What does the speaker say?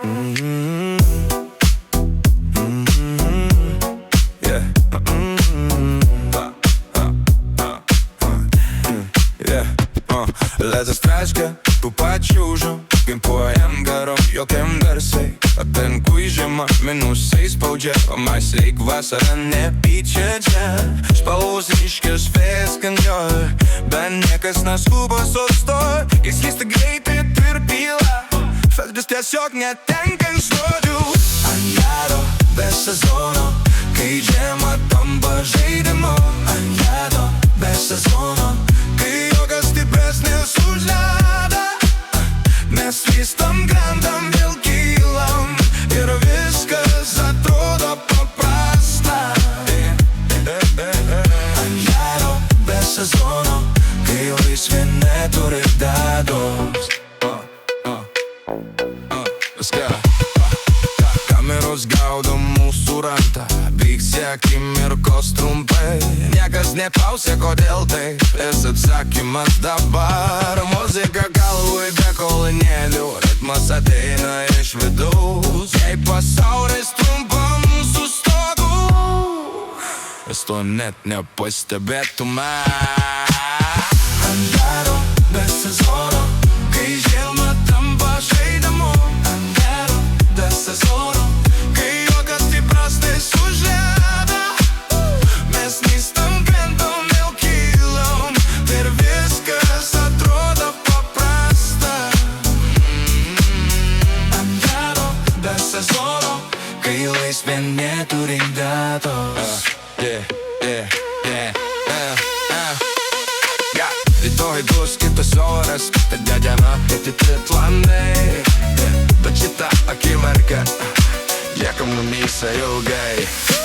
Yeah. Lecę straškę, tu pačiūžu, kvėpuojam garom, jokiam garsiai. Aplinkui žiema, minusai spaudžia, o mes reik vasarą nepyčia čia. Spalvos ryškios vėjas kandžioja, bet niekas neskuba sustoj. Jis lysta greitai tirpyla, Feldris tiesiog netenka žodžių. Ant ledo be sezono, kai žiema tampa žaidimu. Ant ledo be sezono, kai jogas stipresnis už ledą. Mes slystam, krentam, vėl kylam ir viskas atrodo paprasta. Ant ledo be sezono, kai laisvė neturi datos. Kameros gaudo mūsų rantą, vyksti akimirkos trumpai. Niekas neklausė, kodėl taip, vis atsakymas dabar. Muzika galvoj be kolonėlių, ritmas ateina iš vidaus. Jei pasaulis trumpam sustotų, vis to net nepastebėtume. Ant ledo be sezono, kai žiema tampa žaidimu. Ant ledo be sezono, kai jogas stipresnis už ledą. Mes nystam, krentam, vėl kylam ir viskas atrodo paprasta. Ant ledo be sezono, kai laisvė neturi datos. Rytoj bus kitas oras, tada diena kiti planai. Bet šitą akimirką liekam mumyse ilgai.